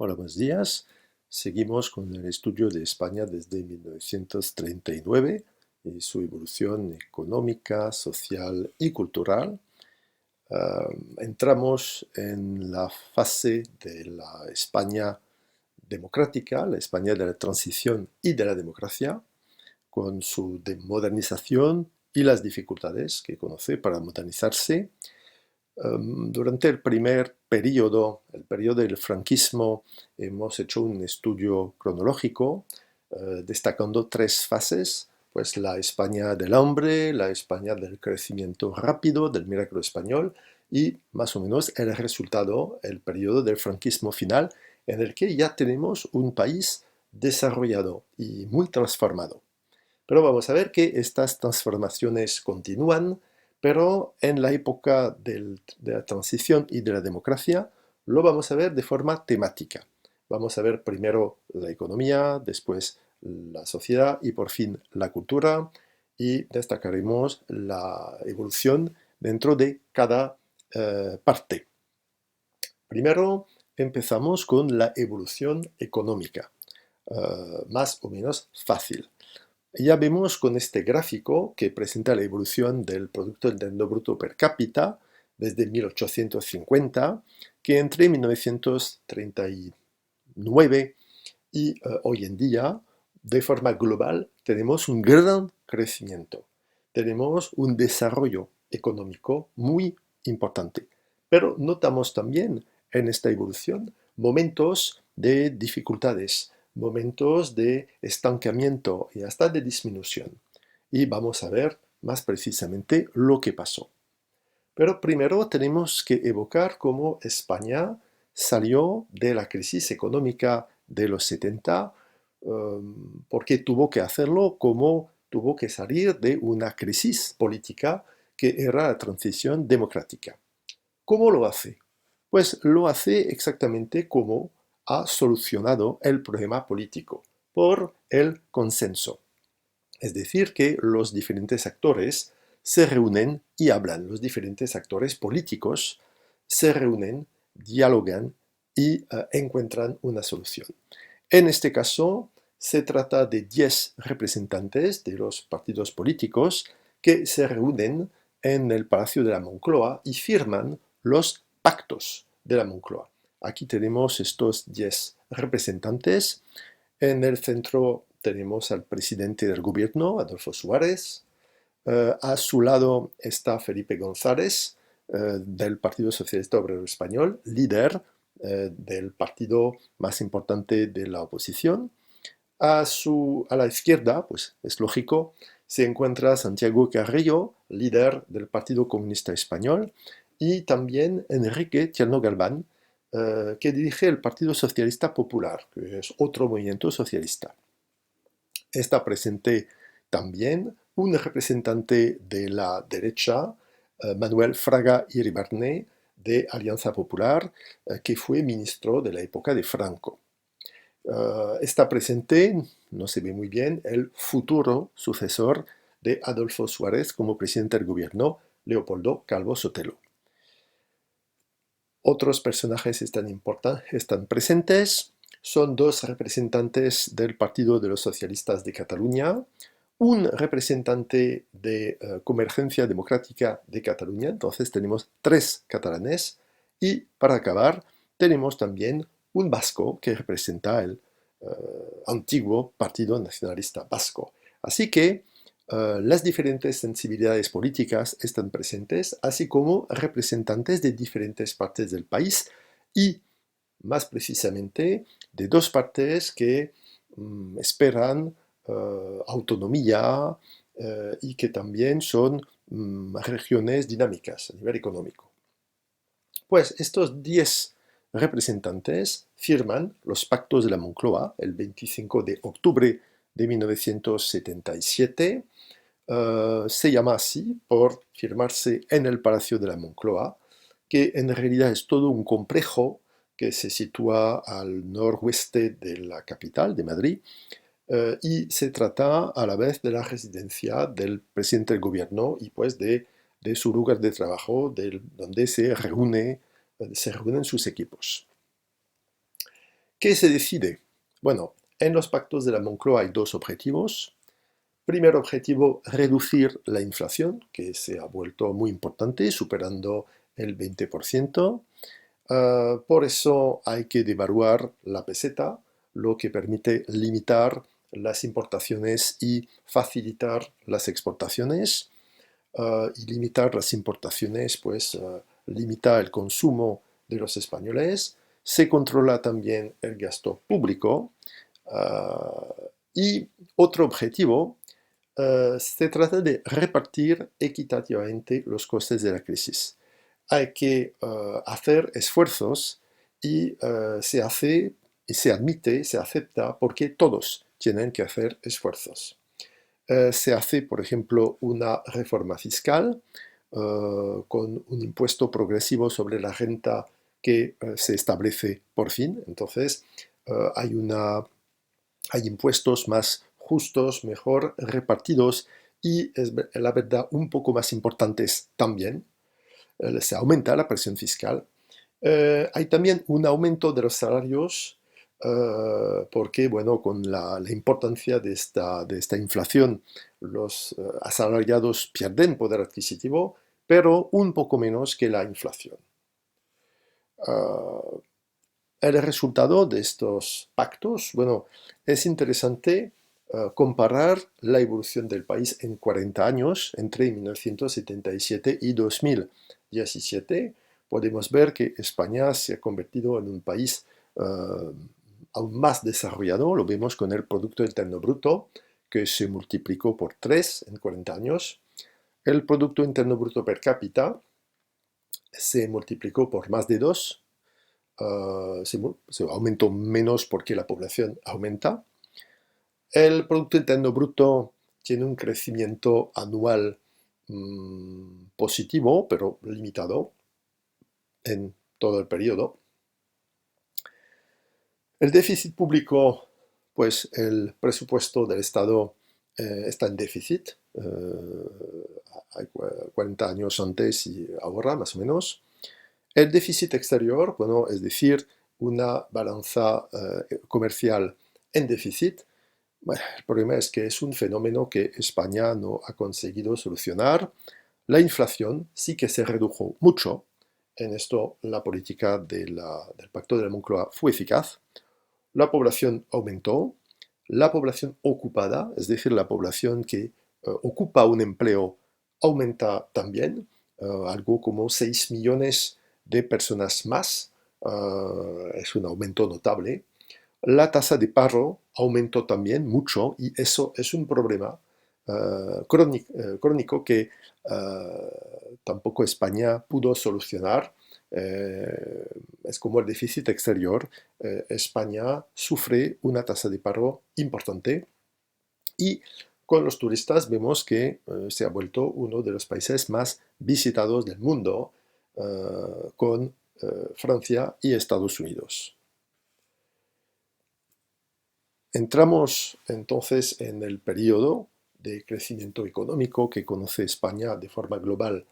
Hola, buenos días. Seguimos con el estudio de España desde 1939 y su evolución económica, social y cultural. Entramos en la fase de la España democrática, la España de la transición y de la democracia, con su modernización y las dificultades que conoce para modernizarse. Durante el primer periodo, el periodo del franquismo, hemos hecho un estudio cronológico destacando tres fases, pues la España del hambre, la España del crecimiento rápido, del milagro español, y más o menos el resultado, el periodo del franquismo final, en el que ya tenemos un país desarrollado y muy transformado. Pero vamos a ver que estas transformaciones continúan, pero en la época de la transición y de la democracia lo vamos a ver de forma temática. Vamos a ver primero la economía, después la sociedad y por fin la cultura, y destacaremos la evolución dentro de cada parte. Primero empezamos con la evolución económica, más o menos fácil. Ya vemos con este gráfico que presenta la evolución del Producto Interno Bruto per cápita desde 1850, que entre 1939 y hoy en día, de forma global, tenemos un gran crecimiento. Tenemos un desarrollo económico muy importante. Pero notamos también en esta evolución momentos de dificultades, momentos de estancamiento y hasta de disminución. Y vamos a ver más precisamente lo que pasó. Pero primero tenemos que evocar cómo España salió de la crisis económica de los 70, porque tuvo que hacerlo como tuvo que salir de una crisis política que era la transición democrática. ¿Cómo lo hace? Pues lo hace exactamente como ha solucionado el problema político, por el consenso. Es decir, que los diferentes actores se reúnen y hablan. Los diferentes actores políticos se reúnen, dialogan y encuentran una solución. En este caso, se trata de 10 representantes de los partidos políticos que se reúnen en el Palacio de la Moncloa y firman los pactos de la Moncloa. Aquí tenemos estos 10 representantes. En el centro tenemos al presidente del gobierno, Adolfo Suárez. A su lado está Felipe González, del Partido Socialista Obrero Español, líder del partido más importante de la oposición. A la izquierda, pues es lógico, se encuentra Santiago Carrillo, líder del Partido Comunista Español, y también Enrique Tierno Galván, que dirige el Partido Socialista Popular, que es otro movimiento socialista. Está presente también un representante de la derecha, Manuel Fraga Iribarne, de Alianza Popular, que fue ministro de la época de Franco. Está presente, no se ve muy bien, el futuro sucesor de Adolfo Suárez como presidente del gobierno, Leopoldo Calvo Sotelo. Otros personajes están presentes. Son dos representantes del Partido de los Socialistas de Cataluña, un representante de Convergencia Democrática de Cataluña, entonces tenemos tres catalanes, y para acabar tenemos también un vasco que representa el antiguo Partido Nacionalista Vasco. Así que las diferentes sensibilidades políticas están presentes, así como representantes de diferentes partes del país y, más precisamente, de dos partes que esperan autonomía y que también son regiones dinámicas a nivel económico. Pues estos 10 representantes firman los pactos de la Moncloa el 25 de octubre de 1977. Se llama así por firmarse en el Palacio de la Moncloa, que en realidad es todo un complejo que se sitúa al noroeste de la capital, de Madrid, y se trata a la vez de la residencia del presidente del gobierno y pues de su lugar de trabajo, donde se reúnen sus equipos. ¿Qué se decide? Bueno, en los pactos de la Moncloa hay dos objetivos. Primer objetivo, reducir la inflación, que se ha vuelto muy importante, superando el 20%. Por eso hay que devaluar la peseta, lo que permite limitar las importaciones y facilitar las exportaciones. Y limitar las importaciones, pues limita el consumo de los españoles. Se controla también el gasto público. Y otro objetivo, se trata de repartir equitativamente los costes de la crisis. Hay que hacer esfuerzos y se hace, y se admite, se acepta, porque todos tienen que hacer esfuerzos. Se hace, por ejemplo, una reforma fiscal con un impuesto progresivo sobre la renta que se establece por fin. Entonces, hay hay impuestos más justos, mejor repartidos y, es la verdad, un poco más importantes también. Se aumenta la presión fiscal. Hay también un aumento de los salarios porque, bueno, con la importancia de esta inflación, los asalariados pierden poder adquisitivo, pero un poco menos que la inflación. Uh, el resultado de estos pactos, bueno, es interesante comparar la evolución del país en 40 años, entre 1977 y 2017. Podemos ver que España se ha convertido en un país aún más desarrollado, lo vemos con el Producto Interno Bruto, que se multiplicó por 3 en 40 años. El Producto Interno Bruto per cápita se multiplicó por más de 2, se aumentó menos porque la población aumenta. El Producto Interno Bruto tiene un crecimiento anual positivo, pero limitado en todo el periodo. El déficit público, pues el presupuesto del Estado está en déficit, hay 40 años antes y ahora más o menos. El déficit exterior, bueno, es decir, una balanza comercial en déficit. Bueno, el problema es que es un fenómeno que España no ha conseguido solucionar. La inflación sí que se redujo mucho. En esto la política del Pacto de la Moncloa fue eficaz. La población aumentó. La población ocupada, es decir, la población que ocupa un empleo, aumenta también, algo como 6 millones de personas más. Es un aumento notable. La tasa de paro aumentó también mucho y eso es un problema crónico que tampoco España pudo solucionar. Es como el déficit exterior. España sufre una tasa de paro importante y con los turistas vemos que se ha vuelto uno de los países más visitados del mundo con Francia y Estados Unidos. Entramos entonces en el periodo de crecimiento económico que conoce España de forma global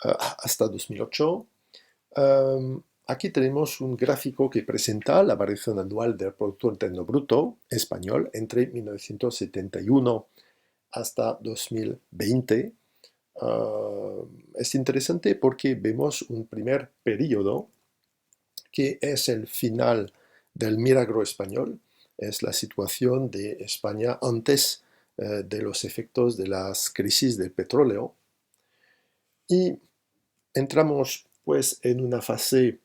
hasta 2008. Aquí tenemos un gráfico que presenta la variación anual del Producto Interno Bruto español entre 1971 hasta 2020. Es interesante porque vemos un primer periodo que es el final del milagro español, es la situación de España antes de los efectos de las crisis del petróleo. Y entramos pues en una fase,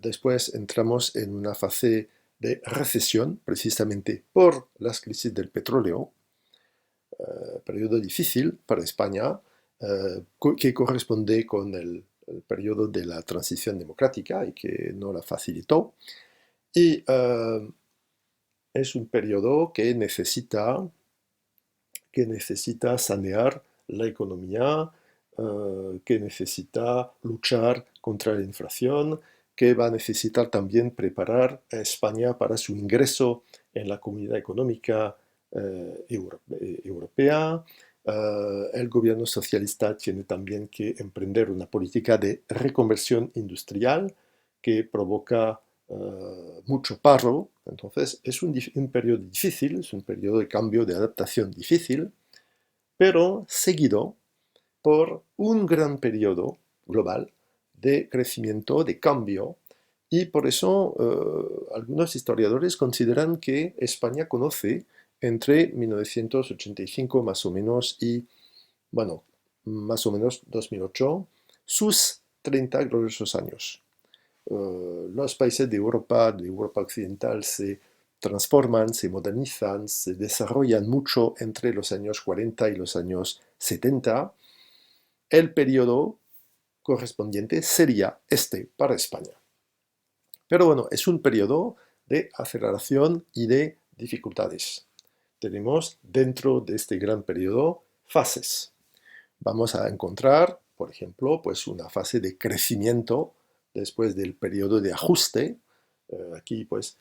después entramos en una fase de recesión, precisamente por las crisis del petróleo, periodo difícil para España, que corresponde con el periodo de la transición democrática y que no la facilitó. Y es un periodo que necesita sanear la economía, que necesita luchar contra la inflación, que va a necesitar también preparar a España para su ingreso en la Comunidad Económica Europea. El gobierno socialista tiene también que emprender una política de reconversión industrial que provoca mucho paro. Entonces es un periodo difícil, es un periodo de cambio, de adaptación difícil, pero seguido por un gran periodo global de crecimiento, de cambio, y por eso algunos historiadores consideran que España conoce entre 1985 más o menos y, bueno, más o menos 2008, sus 30 gloriosos años. Los países de Europa Occidental, se transforman, se modernizan, se desarrollan mucho entre los años 40 y los años 70. El periodo correspondiente sería este para España. Pero bueno, es un periodo de aceleración y de dificultades. Tenemos dentro de este gran periodo fases. Vamos a encontrar, por ejemplo, pues una fase de crecimiento después del periodo de ajuste. Aquí pues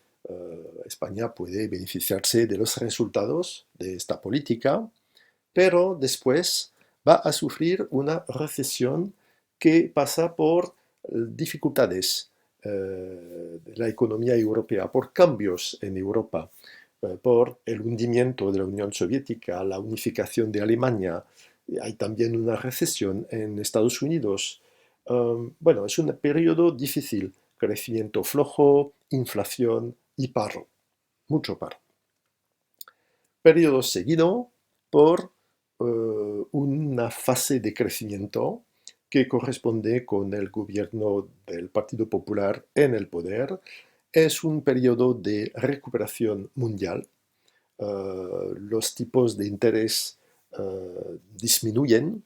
España puede beneficiarse de los resultados de esta política, pero después va a sufrir una recesión que pasa por dificultades de la economía europea, por cambios en Europa, por el hundimiento de la Unión Soviética, la unificación de Alemania. Hay también una recesión en Estados Unidos. Bueno, es un periodo difícil, crecimiento flojo, inflación y paro, mucho paro. Periodo seguido por una fase de crecimiento que corresponde con el gobierno del Partido Popular en el poder. Es un periodo de recuperación mundial. Los tipos de interés disminuyen,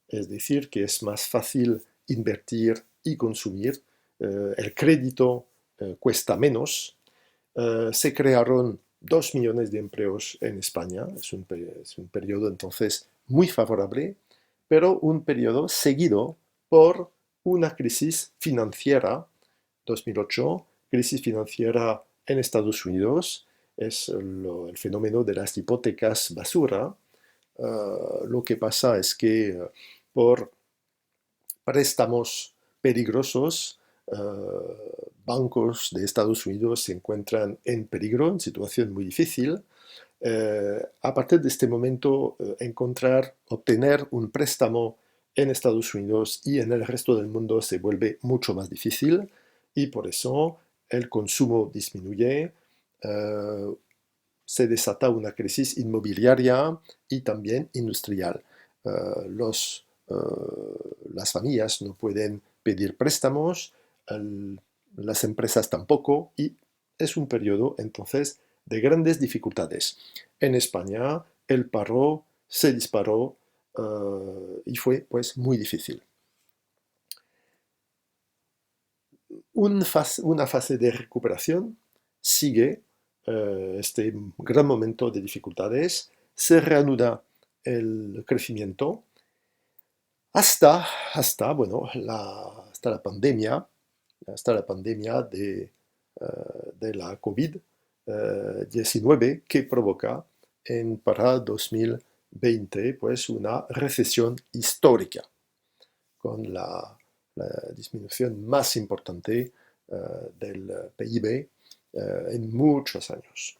es decir, que es más fácil invertir y consumir. El crédito cuesta menos. Se crearon 2 millones de empleos en España. Es un periodo entonces muy favorable, pero un periodo seguido por una crisis financiera. 2008, crisis financiera en Estados Unidos, es el fenómeno de las hipotecas basura. Lo que pasa es que por préstamos peligrosos, bancos de Estados Unidos se encuentran en peligro, en situación muy difícil. A partir de este momento, obtener un préstamo en Estados Unidos y en el resto del mundo se vuelve mucho más difícil, y por eso el consumo disminuye, se desata una crisis inmobiliaria y también industrial. Las familias no pueden pedir préstamos, las empresas tampoco, y es un periodo entonces de grandes dificultades. En España el paro se disparó y fue pues muy difícil. Una fase de recuperación sigue este gran momento de dificultades, se reanuda el crecimiento hasta, bueno, hasta la pandemia, de la COVID-19 que provoca para 2020 pues una recesión histórica con la disminución más importante del PIB en muchos años.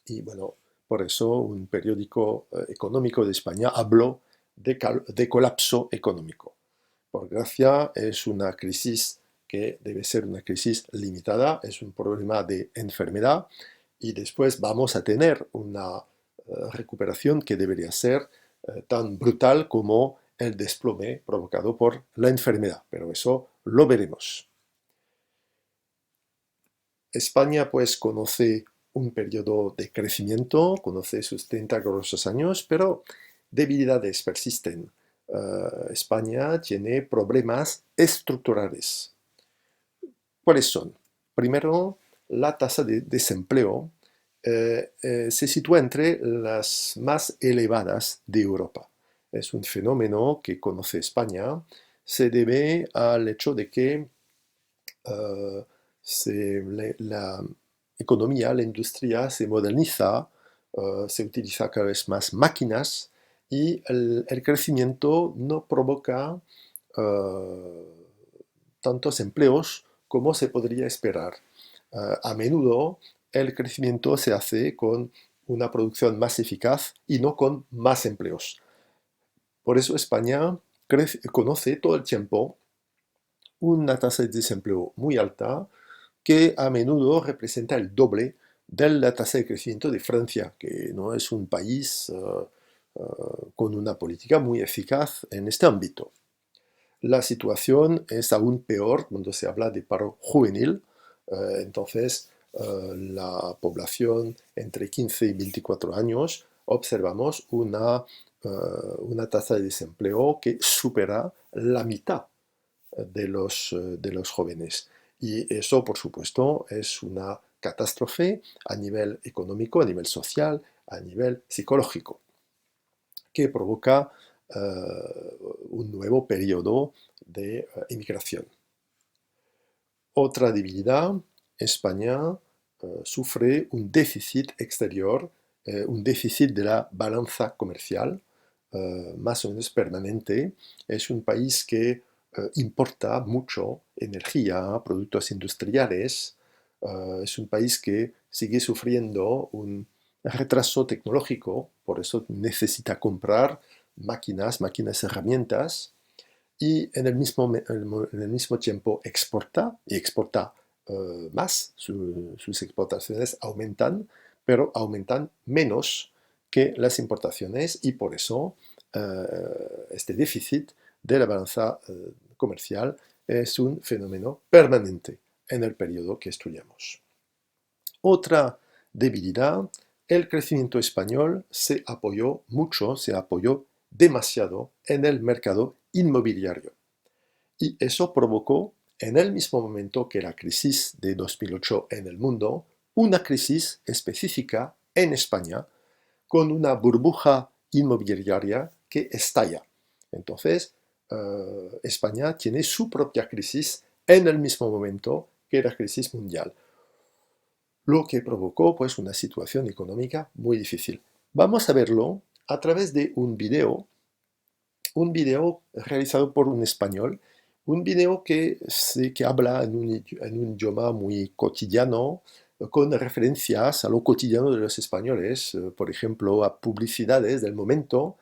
Y bueno, por eso un periódico económico de España habló de colapso económico. Por gracia, es una crisis que debe ser una crisis limitada, es un problema de enfermedad, y después vamos a tener una recuperación que debería ser tan brutal como el desplome provocado por la enfermedad, pero eso lo veremos. España pues conoce un periodo de crecimiento, conoce sus 30 gloriosos años, pero debilidades persisten. España tiene problemas estructurales. ¿Cuáles son? Primero, la tasa de desempleo se sitúa entre las más elevadas de Europa. Es un fenómeno que conoce España. Se debe al hecho de que la economía, la industria se moderniza, se utiliza cada vez más máquinas, y el crecimiento no provoca tantos empleos como se podría esperar. A menudo el crecimiento se hace con una producción más eficaz y no con más empleos. Por eso España conoce todo el tiempo una tasa de desempleo muy alta que a menudo representa el doble de la tasa de crecimiento de Francia, que no es un país con una política muy eficaz en este ámbito. La situación es aún peor cuando se habla de paro juvenil. Entonces, la población entre 15 y 24 años observamos una tasa de desempleo que supera la mitad de los jóvenes. Y eso, por supuesto, es una catástrofe a nivel económico, a nivel social, a nivel psicológico, que provoca un nuevo periodo de inmigración. Otra debilidad, España sufre un déficit exterior, un déficit de la balanza comercial, más o menos permanente. Es un país que importa mucho energía, productos industriales. Es un país que sigue sufriendo un retraso tecnológico, por eso necesita comprar máquinas, herramientas, y en el mismo tiempo exporta, y exporta más, sus exportaciones aumentan, pero aumentan menos que las importaciones, y por eso este déficit de la balanza comercial es un fenómeno permanente en el periodo que estudiamos. Otra debilidad, el crecimiento español se apoyó demasiado en el mercado inmobiliario. Y eso provocó, en el mismo momento que la crisis de 2008 en el mundo, una crisis específica en España con una burbuja inmobiliaria que estalla. Entonces, España tiene su propia crisis en el mismo momento que la crisis mundial, lo que provocó pues una situación económica muy difícil. Vamos a verlo a través de un video realizado por un español, un video que habla en un idioma muy cotidiano, con referencias a lo cotidiano de los españoles, por ejemplo, a publicidades del momento.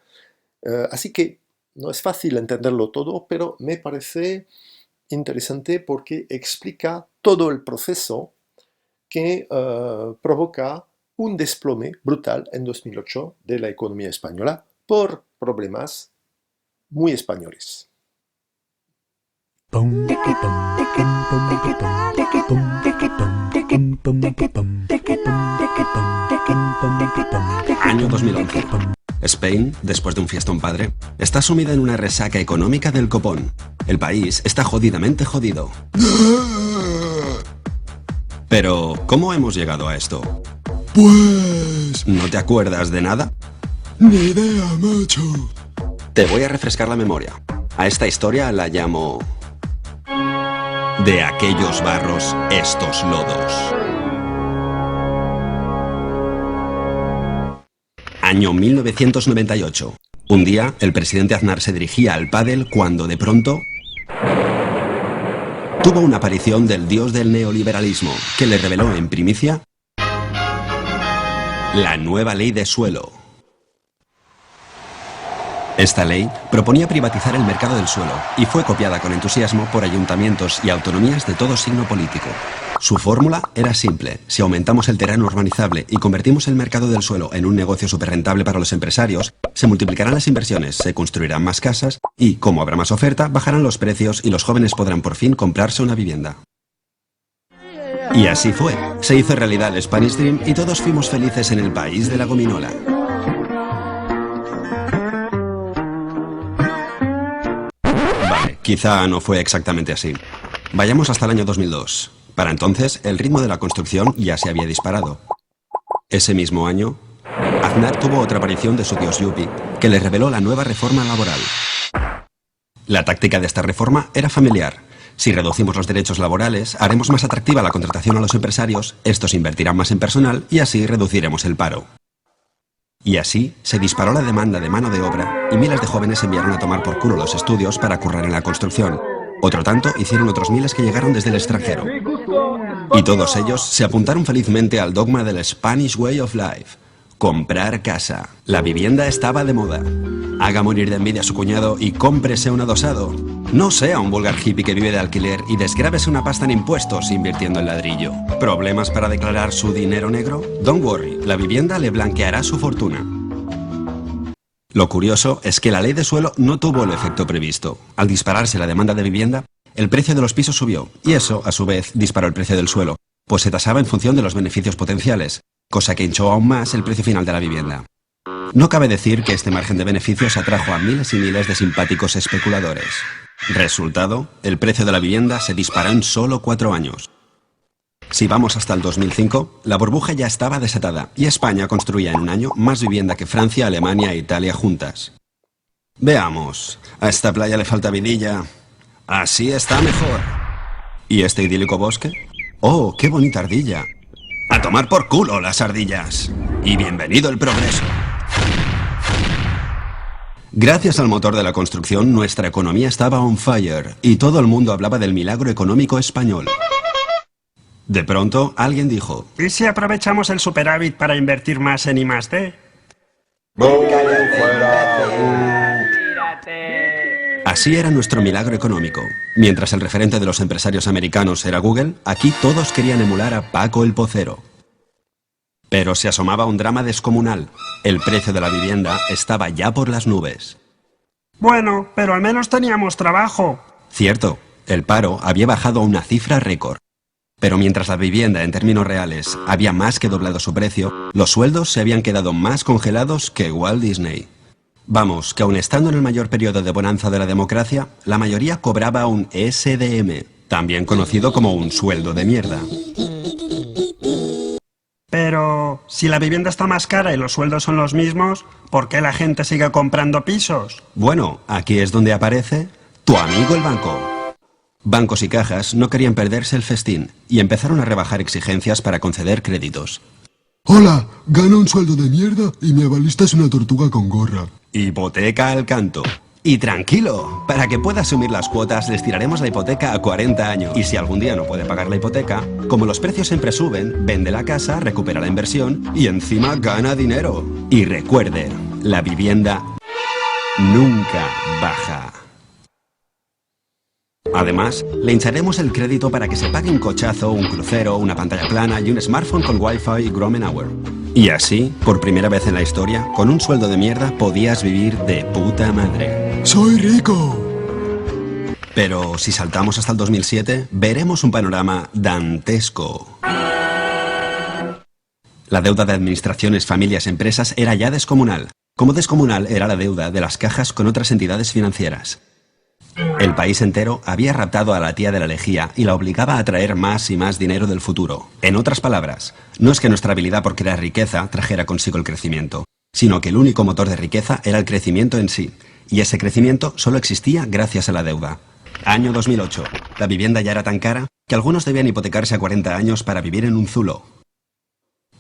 Así que no es fácil entenderlo todo, pero me parece interesante porque explica todo el proceso que provoca un desplome brutal en 2008 de la economía española por problemas muy españoles. Año 2011. Spain, después de un fiestón padre, está sumida en una resaca económica del copón. El país está jodidamente jodido. Pero, ¿cómo hemos llegado a esto? Pues... ¿No te acuerdas de nada? Ni idea, macho. Te voy a refrescar la memoria. A esta historia la llamo... De aquellos barros, estos lodos. Año 1998. Un día, el presidente Aznar se dirigía al pádel cuando, de pronto, tuvo una aparición del dios del neoliberalismo, que le reveló en primicia la nueva ley de suelo. Esta ley proponía privatizar el mercado del suelo y fue copiada con entusiasmo por ayuntamientos y autonomías de todo signo político. Su fórmula era simple: si aumentamos el terreno urbanizable y convertimos el mercado del suelo en un negocio superrentable para los empresarios, se multiplicarán las inversiones, se construirán más casas y, como habrá más oferta, bajarán los precios y los jóvenes podrán por fin comprarse una vivienda. Y así fue. Se hizo realidad el Spanish Dream y todos fuimos felices en el país de la gominola. Vale, quizá no fue exactamente así. Vayamos hasta el año 2002. Para entonces, el ritmo de la construcción ya se había disparado. Ese mismo año, Aznar tuvo otra aparición de su dios Yuppie, que le reveló la nueva reforma laboral. La táctica de esta reforma era familiar. Si reducimos los derechos laborales, haremos más atractiva la contratación a los empresarios, estos invertirán más en personal y así reduciremos el paro. Y así se disparó la demanda de mano de obra y miles de jóvenes enviaron a tomar por culo los estudios para currar en la construcción. Otro tanto hicieron otros miles que llegaron desde el extranjero. Y todos ellos se apuntaron felizmente al dogma del Spanish Way of Life. Comprar casa. La vivienda estaba de moda. Haga morir de envidia a su cuñado y cómprese un adosado. No sea un vulgar hippie que vive de alquiler y desgrávese una pasta en impuestos invirtiendo en ladrillo. ¿Problemas para declarar su dinero negro? Don't worry, la vivienda le blanqueará su fortuna. Lo curioso es que la ley de suelo no tuvo el efecto previsto. Al dispararse la demanda de vivienda, el precio de los pisos subió, y eso, a su vez, disparó el precio del suelo, pues se tasaba en función de los beneficios potenciales, cosa que hinchó aún más el precio final de la vivienda. No cabe decir que este margen de beneficios atrajo a miles y miles de simpáticos especuladores. Resultado, el precio de la vivienda se disparó en solo 4 años. Si vamos hasta el 2005, la burbuja ya estaba desatada y España construía en un año más vivienda que Francia, Alemania e Italia juntas. Veamos, a esta playa le falta vidilla. Así está mejor. ¿Y este idílico bosque? ¡Oh, qué bonita ardilla! ¡A tomar por culo las ardillas! ¡Y bienvenido el progreso! Gracias al motor de la construcción, nuestra economía estaba on fire y todo el mundo hablaba del milagro económico español. De pronto, alguien dijo: ¿Y si aprovechamos el superávit para invertir más en I+D? Así era nuestro milagro económico. Mientras el referente de los empresarios americanos era Google, aquí todos querían emular a Paco el Pocero. Pero se asomaba un drama descomunal. El precio de la vivienda estaba ya por las nubes. Bueno, pero al menos teníamos trabajo. Cierto, el paro había bajado a una cifra récord. Pero mientras la vivienda en términos reales había más que doblado su precio, los sueldos se habían quedado más congelados que Walt Disney. Vamos, que aun estando en el mayor periodo de bonanza de la democracia, la mayoría cobraba un SDM, también conocido como un sueldo de mierda. Pero, si la vivienda está más cara y los sueldos son los mismos, ¿por qué la gente sigue comprando pisos? Bueno, aquí es donde aparece tu amigo el banco. Bancos y cajas no querían perderse el festín y empezaron a rebajar exigencias para conceder créditos. Hola, gano un sueldo de mierda y mi avalista es una tortuga con gorra. Hipoteca al canto. Y tranquilo, para que pueda asumir las cuotas les tiraremos la hipoteca a 40 años. Y si algún día no puede pagar la hipoteca, como los precios siempre suben, vende la casa, recupera la inversión y encima gana dinero. Y recuerde, la vivienda nunca baja. Además, le hincharemos el crédito para que se pague un cochazo, un crucero, una pantalla plana y un smartphone con Wi-Fi y Grommen Hour. Y así, por primera vez en la historia, con un sueldo de mierda podías vivir de puta madre. ¡Soy rico! Pero si saltamos hasta el 2007, veremos un panorama dantesco. La deuda de administraciones, familias, empresas era ya descomunal. Como descomunal era la deuda de las cajas con otras entidades financieras. El país entero había raptado a la tía de la lejía y la obligaba a traer más y más dinero del futuro. En otras palabras, no es que nuestra habilidad por crear riqueza trajera consigo el crecimiento, sino que el único motor de riqueza era el crecimiento en sí, y ese crecimiento solo existía gracias a la deuda. Año 2008. La vivienda ya era tan cara que algunos debían hipotecarse a 40 años para vivir en un zulo.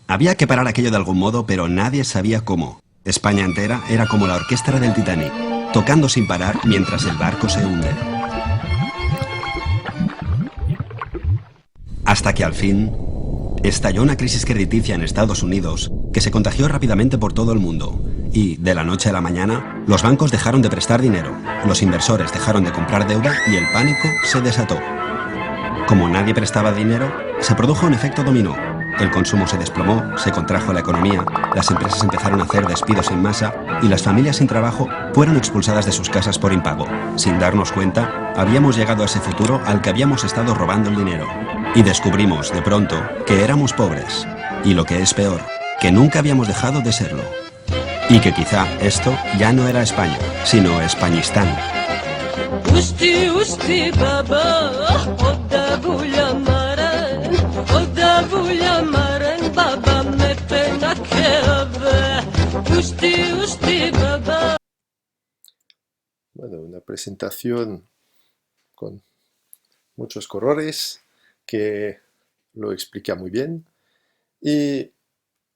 Había que parar aquello de algún modo, pero nadie sabía cómo. España entera era como la orquesta del Titanic, tocando sin parar mientras el barco se hunde. Hasta que al fin estalló una crisis crediticia en Estados Unidos que se contagió rápidamente por todo el mundo. Y, de la noche a la mañana, los bancos dejaron de prestar dinero, los inversores dejaron de comprar deuda y el pánico se desató. Como nadie prestaba dinero, se produjo un efecto dominó. El consumo se desplomó, se contrajo la economía, las empresas empezaron a hacer despidos en masa y las familias sin trabajo fueron expulsadas de sus casas por impago. Sin darnos cuenta, habíamos llegado a ese futuro al que habíamos estado robando el dinero. Y descubrimos, de pronto, que éramos pobres. Y lo que es peor, que nunca habíamos dejado de serlo. Y que quizá esto ya no era España, sino Españistán. Bueno, una presentación con muchos colores que lo explica muy bien. Y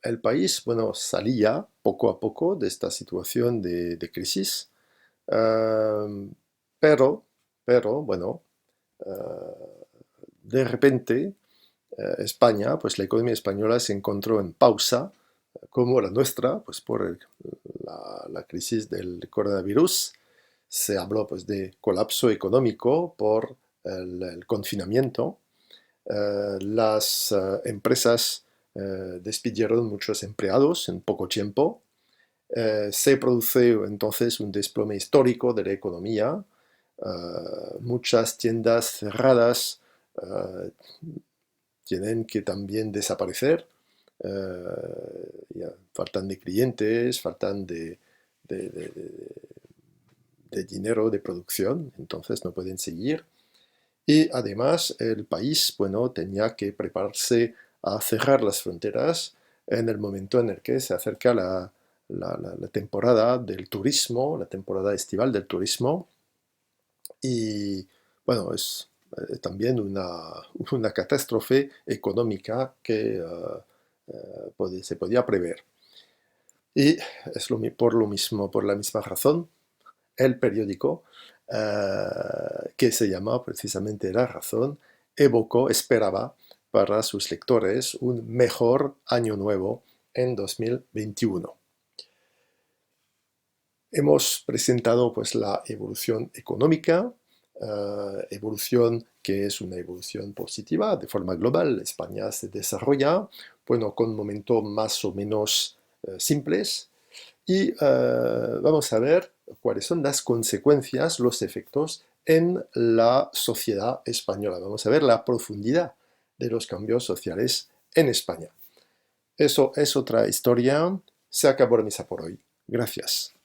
el país, bueno, salía poco a poco de esta situación de crisis, pero, bueno, de repente España, pues la economía española se encontró en pausa, como la nuestra, pues por la crisis del coronavirus. Se habló pues de colapso económico por el confinamiento. Las empresas despidieron muchos empleados en poco tiempo. Se produce entonces un desplome histórico de la economía. Muchas tiendas cerradas tienen que también desaparecer. Faltan de clientes, faltan de dinero de producción, entonces no pueden seguir. Y además el país, bueno, tenía que prepararse a cerrar las fronteras en el momento en el que se acerca la temporada del turismo, la temporada estival del turismo. Y bueno, es también una catástrofe económica que se podía prever. Y es por la misma razón, el periódico, que se llama precisamente La Razón, esperaba para sus lectores un mejor año nuevo en 2021. Hemos presentado pues la evolución económica, evolución que es una evolución positiva de forma global. España se desarrolla, bueno, con momentos más o menos simples, y vamos a ver cuáles son las consecuencias, los efectos en la sociedad española. Vamos a ver la profundidad de los cambios sociales en España. Eso es otra historia. Se acabó la misa por hoy. Gracias.